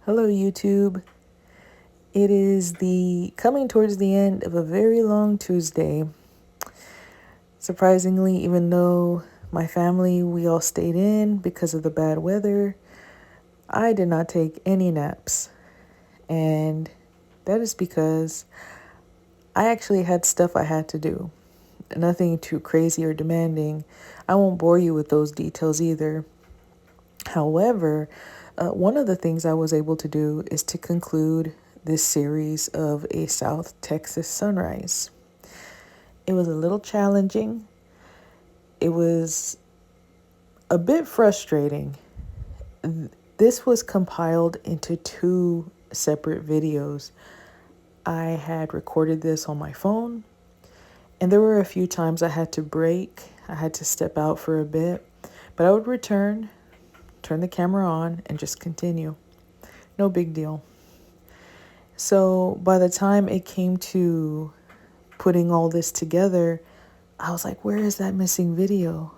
Hello, YouTube. It is the coming towards the end of a very long Tuesday. Surprisingly, even though my family, we all stayed in because of the bad weather, I did not take any naps. And that is because I actually had stuff I had to do. Nothing too crazy or demanding. I won't bore you with those details either. However, one of the things I was able to do is to conclude this series of a South Texas sunrise. It was a little challenging. It was a bit frustrating. This was compiled into two separate videos. I had recorded this on my phone, and there were a few times I had to break. I had to step out for a bit, but I would return, turn the camera on, and just continue. No big deal. So by the time it came to putting all this together, I was like, where is that missing video?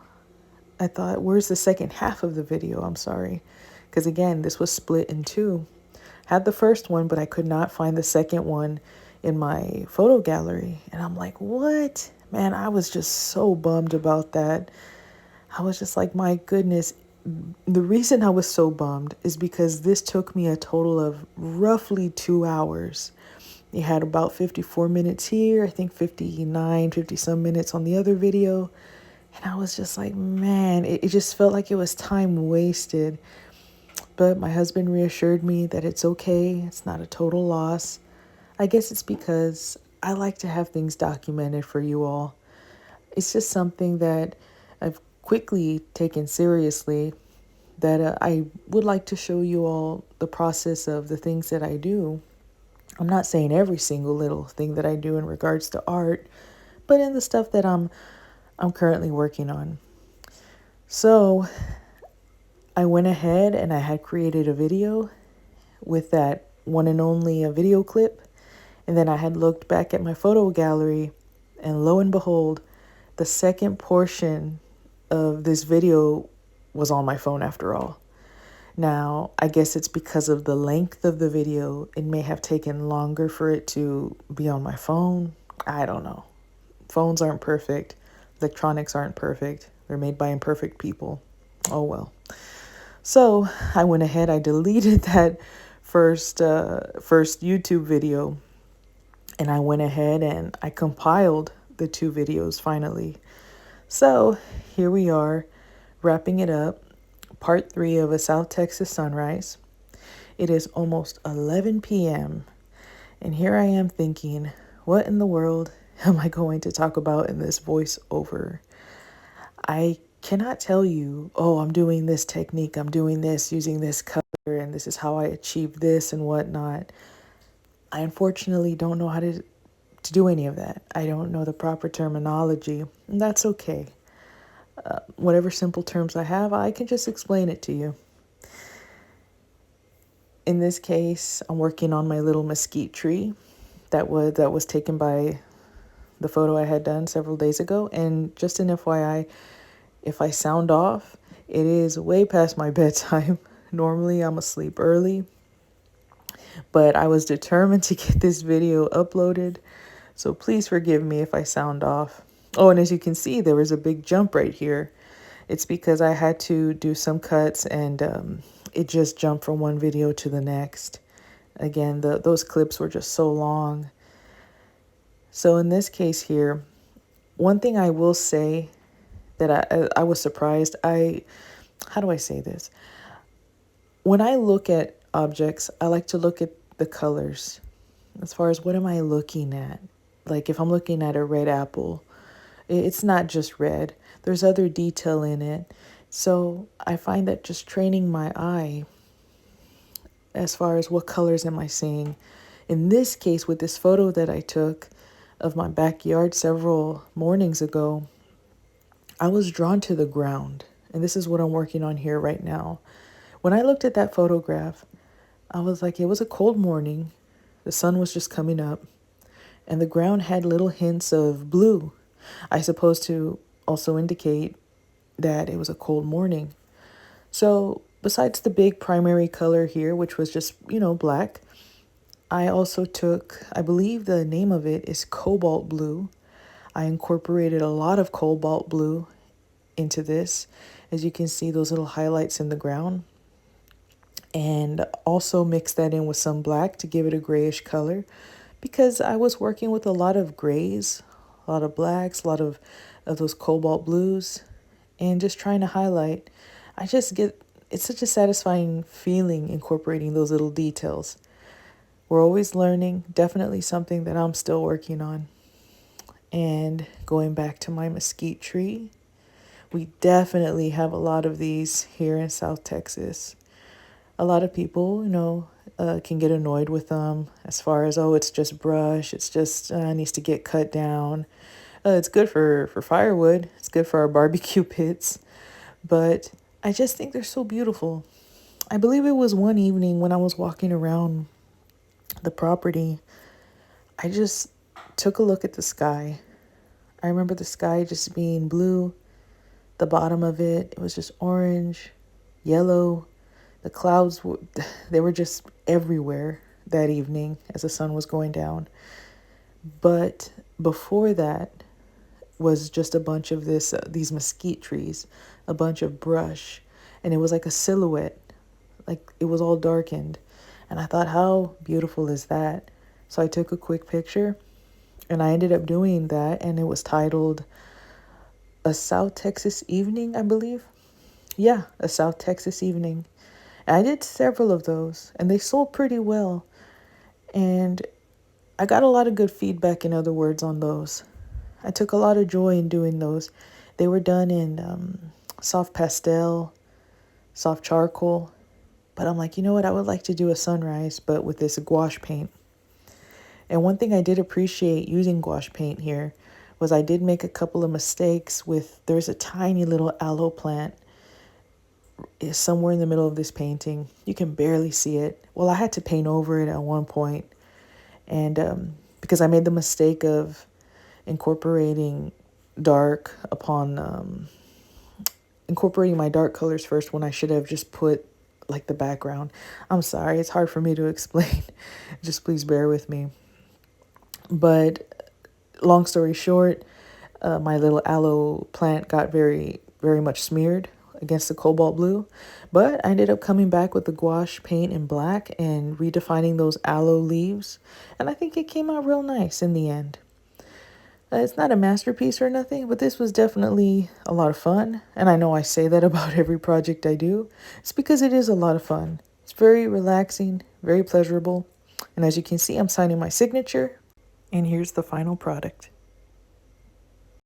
I thought, where's the second half of the video? I'm sorry. Because again, this was split in two. Had the first one, but I could not find the second one in my photo gallery. And I'm like, what? Man, I was just so bummed about that. I was just like, my goodness. The reason I was so bummed is because this took me a total of roughly 2 hours. You had about 54 minutes here, I think 59, 50 some minutes on the other video. And I was just like, man, it just felt like it was time wasted. But my husband reassured me that it's okay, it's not a total loss. I guess it's because I like to have things documented for you all. It's just something that I've quickly taken seriously, that I would like to show you all the process of the things that I do. I'm not saying every single little thing that I do in regards to art, but in the stuff that I'm currently working on. So I went ahead and I had created a video with that one and only a video clip. And then I had looked back at my photo gallery, and lo and behold, the second portion of this video was on my phone after all. Now, I guess it's because of the length of the video. It may have taken longer for it to be on my phone. I don't know. Phones aren't perfect. Electronics aren't perfect. They're made by imperfect people. Oh well. So I went ahead, I deleted that first YouTube video, and I went ahead and I compiled the two videos finally. So here we are, wrapping it up, part 3 of a South Texas sunrise. It is almost 11 p.m. and here I am thinking, what in the world am I going to talk about in this voiceover? I cannot tell you, oh, I'm doing this technique, I'm doing this using this color, and this is how I achieve this and whatnot. I unfortunately don't know how to do any of that. I don't know the proper terminology, and that's okay. Whatever simple terms I have, I can just explain it to you. In this case, I'm working on my little mesquite tree that was taken by the photo I had done several days ago. And just an FYI, if I sound off, it is way past my bedtime. Normally, I'm asleep early, but I was determined to get this video uploaded, so please forgive me if I sound off. Oh, and as you can see, there was a big jump right here. It's because I had to do some cuts, and it just jumped from one video to the next. Again, those clips were just so long. So in this case here, one thing I will say that I was surprised. How do I say this? When I look at objects, I like to look at the colors. As far as what am I looking at? Like if I'm looking at a red apple, it's not just red. There's other detail in it. So I find that just training my eye as far as what colors am I seeing. In this case, with this photo that I took of my backyard several mornings ago, I was drawn to the ground. And this is what I'm working on here right now. When I looked at that photograph, I was like, it was a cold morning. The sun was just coming up, and the ground had little hints of blue. I suppose to also indicate that it was a cold morning. So besides the big primary color here, which was just, black, I also took, I believe the name of it is cobalt blue. I incorporated a lot of cobalt blue into this. As you can see, those little highlights in the ground. And also mixed that in with some black to give it a grayish color because I was working with a lot of grays, a lot of blacks, a lot of those cobalt blues, and just trying to highlight. I just get, it's such a satisfying feeling incorporating those little details. We're always learning, definitely something that I'm still working on. And going back to my mesquite tree, we definitely have a lot of these here in South Texas. A lot of people, can get annoyed with them as far as, oh, it's just brush, it's just needs to get cut down. It's good for firewood, it's good for our barbecue pits, but I just think they're so beautiful. I believe it was one evening when I was walking around the property, I just took a look at the sky. I remember the sky just being blue, the bottom of it was just orange, yellow. The clouds, they were just everywhere that evening as the sun was going down. But before that was just a bunch of these mesquite trees, a bunch of brush, and it was like a silhouette, like it was all darkened. And I thought, how beautiful is that? So I took a quick picture, and I ended up doing that, and it was titled A South Texas Evening, I believe. Yeah, A South Texas Evening. I did several of those, and they sold pretty well. And I got a lot of good feedback, in other words, on those. I took a lot of joy in doing those. They were done in soft pastel, soft charcoal. But I'm like, you know what? I would like to do a sunrise, but with this gouache paint. And one thing I did appreciate using gouache paint here was I did make a couple of mistakes with, there's a tiny little aloe plant is somewhere in the middle of this painting. You can barely see it. Well, I had to paint over it at one point, and because I made the mistake of incorporating dark upon incorporating my dark colors first when I should have just put like the background. I'm sorry, it's hard for me to explain. Just please bear with me. But long story short, my little aloe plant got very, very much smeared against the cobalt blue, but I ended up coming back with the gouache paint in black and redefining those aloe leaves, and I think it came out real nice in the end. It's not a masterpiece or nothing, but this was definitely a lot of fun, and I know I say that about every project I do. It's because it is a lot of fun. It's very relaxing, very pleasurable, and as you can see, I'm signing my signature, and here's the final product.